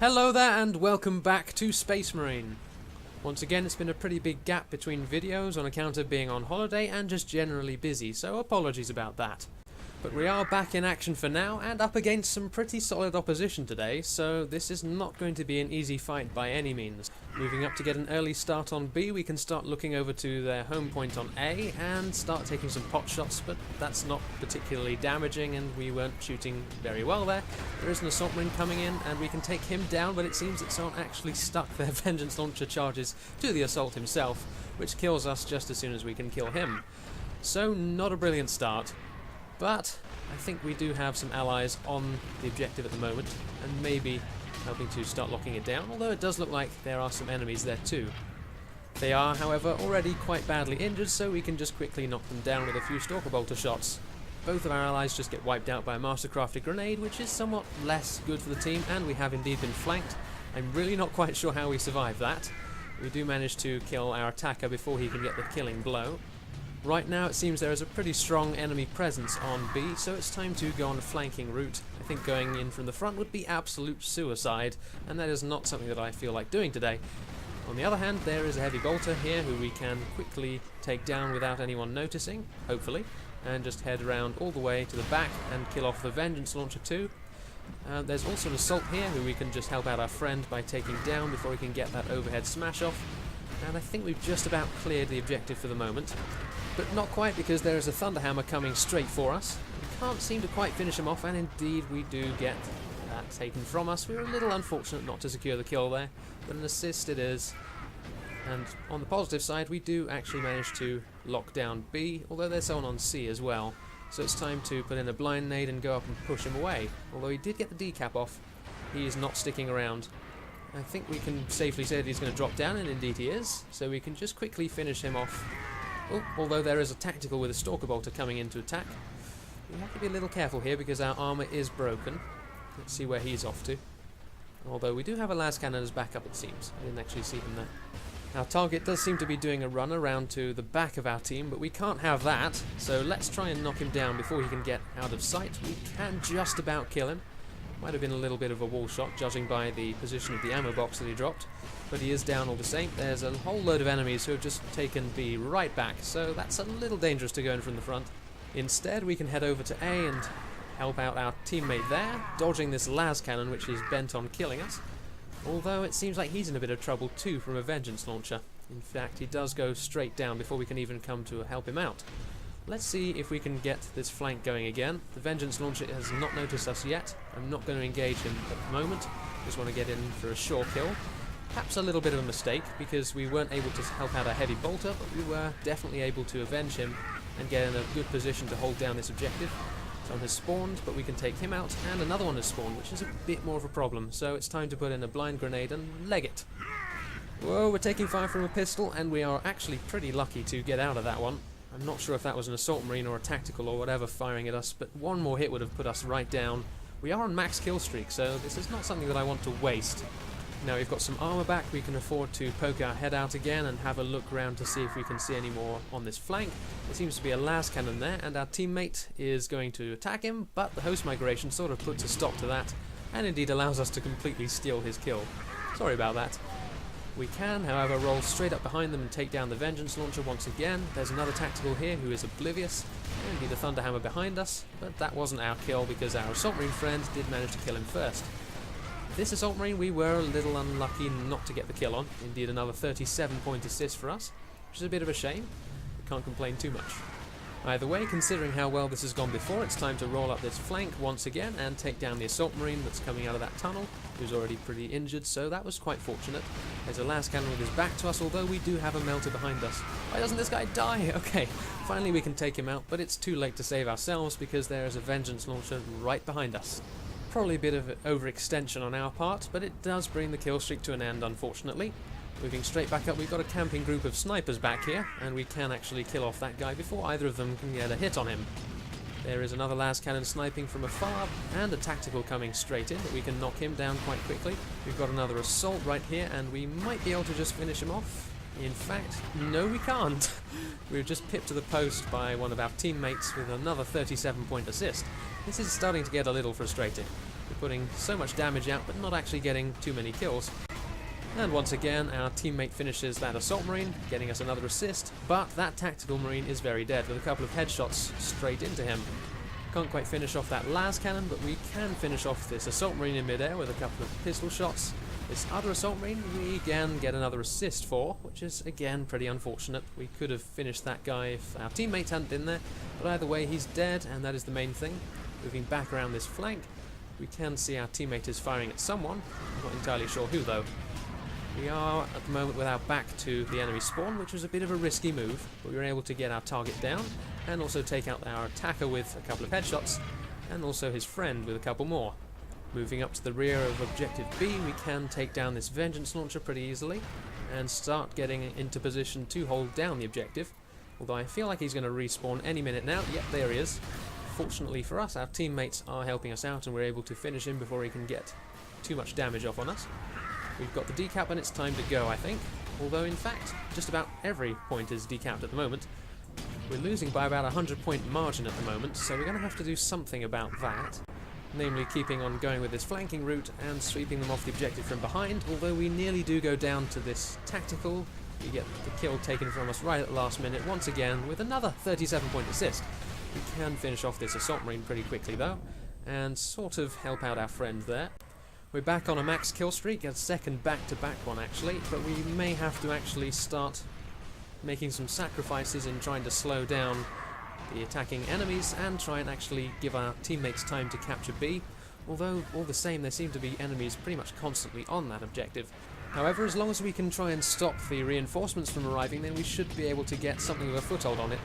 Hello there and welcome back to Space Marine. Once again, it's been a pretty big gap between videos on account of being on holiday and just generally busy, so apologies about that. But we are back in action for now and up against some pretty solid opposition today, so this is not going to be an easy fight by any means. Moving up to get an early start on B, we can start looking over to their home point on A and start taking some pot shots, but that's not particularly damaging and we weren't shooting very well there. There is an assault marine coming in and we can take him down, but it seems that someone actually stuck their vengeance launcher charges to the assault himself, which kills us just as soon as we can kill him. So not a brilliant start. But I think we do have some allies on the objective at the moment, and maybe helping to start locking it down, although it does look like there are some enemies there too. They are, however, already quite badly injured, so we can just quickly knock them down with a few Stalker Bolter shots. Both of our allies just get wiped out by a mastercrafted grenade, which is somewhat less good for the team, and we have indeed been flanked. I'm really not quite sure how we survived that. We do manage to kill our attacker before he can get the killing blow. Right now it seems there is a pretty strong enemy presence on B, so it's time to go on a flanking route. I think going in from the front would be absolute suicide, and that is not something that I feel like doing today. On the other hand, there is a heavy bolter here who we can quickly take down without anyone noticing, hopefully, and just head around all the way to the back and kill off the vengeance launcher too. There's also an assault here who we can just help out our friend by taking down before he can get that overhead smash off. And I think we've just about cleared the objective for the moment. But not quite, because there is a Thunderhammer coming straight for us. We can't seem to quite finish him off, and indeed we do get that taken from us. We were a little unfortunate not to secure the kill there, but an assist it is. And on the positive side, we do actually manage to lock down B, although there's someone on C as well. So it's time to put in a blind nade and go up and push him away. Although he did get the decap off, he is not sticking around. I think we can safely say that he's going to drop down, and indeed he is. So we can just quickly finish him off. Oh, although there is a tactical with a Stalker Bolter coming in to attack. We have to be a little careful here because our armour is broken. Let's see where he's off to. Although we do have a las cannon as backup, it seems. I didn't actually see him there. Our target does seem to be doing a run around to the back of our team, but we can't have that. So let's try and knock him down before he can get out of sight. We can just about kill him. Might have been a little bit of a wall shot, judging by the position of the ammo box that he dropped. But he is down all the same. There's a whole load of enemies who have just taken B right back, so that's a little dangerous to go in from the front. Instead, we can head over to A and help out our teammate there, dodging this las cannon which is bent on killing us. Although it seems like he's in a bit of trouble too from a vengeance launcher. In fact, he does go straight down before we can even come to help him out. Let's see if we can get this flank going again. The vengeance launcher has not noticed us yet. I'm not going to engage him at the moment. Just want to get in for a sure kill. Perhaps a little bit of a mistake, because we weren't able to help out our heavy bolter, but we were definitely able to avenge him and get in a good position to hold down this objective. Some has spawned, but we can take him out, and another one has spawned, which is a bit more of a problem. So it's time to put in a blind grenade and leg it. Whoa, we're taking fire from a pistol, and we are actually pretty lucky to get out of that one. I'm not sure if that was an assault marine or a tactical or whatever firing at us, but one more hit would have put us right down. We are on max kill streak, so this is not something that I want to waste. Now we've got some armor back, we can afford to poke our head out again and have a look around to see if we can see any more on this flank. There seems to be a las cannon there, and our teammate is going to attack him, but the host migration sort of puts a stop to that, and indeed allows us to completely steal his kill. Sorry about that. We can, however, roll straight up behind them and take down the vengeance launcher once again. There's another tactical here who is oblivious, and indeed a Thunderhammer behind us, but that wasn't our kill because our assault marine friend did manage to kill him first. This assault marine we were a little unlucky not to get the kill on. Indeed another 37-point assist for us, which is a bit of a shame. We can't complain too much. Either way, considering how well this has gone before, it's time to roll up this flank once again and take down the assault marine that's coming out of that tunnel, who's already pretty injured, so that was quite fortunate. There's a las cannon with his back to us, although we do have a melter behind us. Why doesn't this guy die? Okay, finally we can take him out, but it's too late to save ourselves because there is a vengeance launcher right behind us. Probably a bit of overextension on our part, but it does bring the kill streak to an end, unfortunately. Moving straight back up, we've got a camping group of snipers back here, and we can actually kill off that guy before either of them can get a hit on him. There is another las cannon sniping from afar, and a tactical coming straight in, but we can knock him down quite quickly. We've got another assault right here, and we might be able to just finish him off. In fact, no we can't. We were just pipped to the post by one of our teammates with another 37-point assist. This is starting to get a little frustrating. We putting so much damage out but not actually getting too many kills. And once again, our teammate finishes that assault marine, getting us another assist, but that tactical marine is very dead with a couple of headshots straight into him. Can't quite finish off that las cannon, but we can finish off this assault marine in midair with a couple of pistol shots. This other assault marine we again get another assist for, which is again pretty unfortunate. We could have finished that guy if our teammates hadn't been there, but either way he's dead, and that is the main thing. Moving back around this flank, we can see our teammate is firing at someone. I'm not entirely sure who though. We are at the moment with our back to the enemy spawn, which was a bit of a risky move, but we were able to get our target down and also take out our attacker with a couple of headshots, and also his friend with a couple more. Moving up to the rear of objective B, we can take down this vengeance launcher pretty easily and start getting into position to hold down the objective, although I feel like he's going to respawn any minute now. Yep, there he is. Fortunately for us, our teammates are helping us out and we're able to finish him before he can get too much damage off on us. We've got the decap and it's time to go, I think. Although, in fact, just about every point is decapped at the moment. We're losing by about a 100-point margin at the moment, so we're going to have to do something about that. Namely, keeping on going with this flanking route and sweeping them off the objective from behind, although we nearly do go down to this tactical. We get the kill taken from us right at the last minute, once again, with another 37-point assist. We can finish off this assault marine pretty quickly, though, and sort of help out our friend there. We're back on a max kill streak, a second back-to-back one actually, but we may have to actually start making some sacrifices in trying to slow down the attacking enemies and try and actually give our teammates time to capture B, although all the same there seem to be enemies pretty much constantly on that objective. However, as long as we can try and stop the reinforcements from arriving, then we should be able to get something of a foothold on it.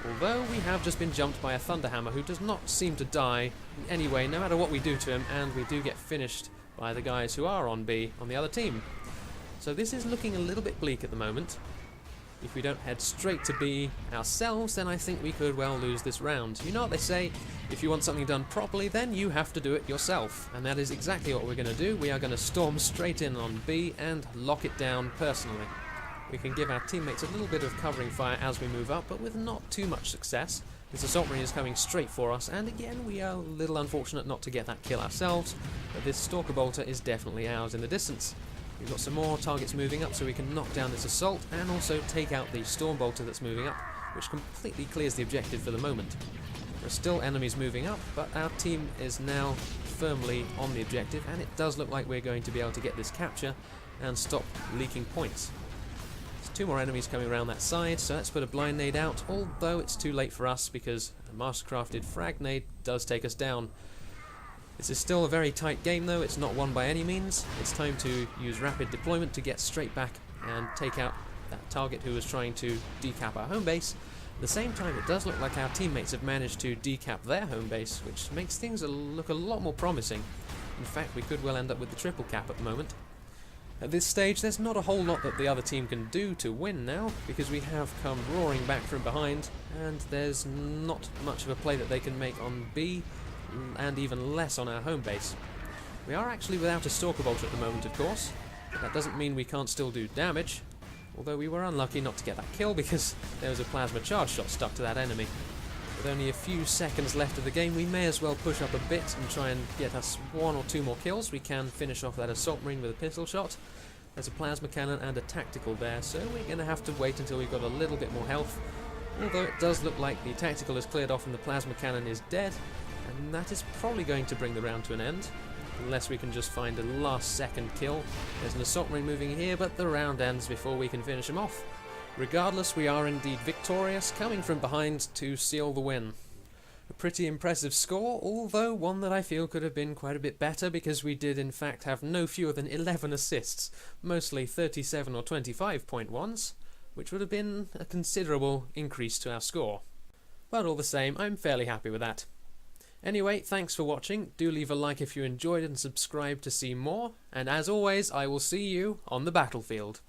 Although we have just been jumped by a Thunderhammer who does not seem to die anyway, no matter what we do to him, and we do get finished by the guys who are on B on the other team. So this is looking a little bit bleak at the moment. If we don't head straight to B ourselves, then I think we could well lose this round. You know what they say, if you want something done properly, then you have to do it yourself. And that is exactly what we're going to do. We are going to storm straight in on B and lock it down personally. We can give our teammates a little bit of covering fire as we move up, but with not too much success. This assault marine is coming straight for us, and again we are a little unfortunate not to get that kill ourselves, but this stalker bolter is definitely ours in the distance. We've got some more targets moving up so we can knock down this assault and also take out the storm bolter that's moving up, which completely clears the objective for the moment. There are still enemies moving up, but our team is now firmly on the objective, and it does look like we're going to be able to get this capture and stop leaking points. There's two more enemies coming around that side, so let's put a blind nade out, although it's too late for us because a mastercrafted frag nade does take us down. This is still a very tight game though, it's not won by any means. It's time to use rapid deployment to get straight back and take out that target who was trying to decap our home base. At the same time, it does look like our teammates have managed to decap their home base, which makes things look a lot more promising. In fact, we could well end up with the triple cap at the moment. At this stage, there's not a whole lot that the other team can do to win now, because we have come roaring back from behind, and there's not much of a play that they can make on B, and even less on our home base. We are actually without a stalker bolter at the moment, of course, but that doesn't mean we can't still do damage, although we were unlucky not to get that kill because there was a plasma charge shot stuck to that enemy. With only a few seconds left of the game, we may as well push up a bit and try and get us one or two more kills. We can finish off that assault marine with a pistol shot. There's a plasma cannon and a tactical there, so we're going to have to wait until we've got a little bit more health, although it does look like the tactical is cleared off and the plasma cannon is dead. And that is probably going to bring the round to an end, unless we can just find a last second kill. There's an assault marine moving here, but the round ends before we can finish him off. Regardless, we are indeed victorious, coming from behind to seal the win. A pretty impressive score, although one that I feel could have been quite a bit better, because we did in fact have no fewer than 11 assists, mostly 37 or 25 point ones, which would have been a considerable increase to our score. But all the same, I'm fairly happy with that. Anyway, thanks for watching, do leave a like if you enjoyed and subscribe to see more, and as always, I will see you on the battlefield.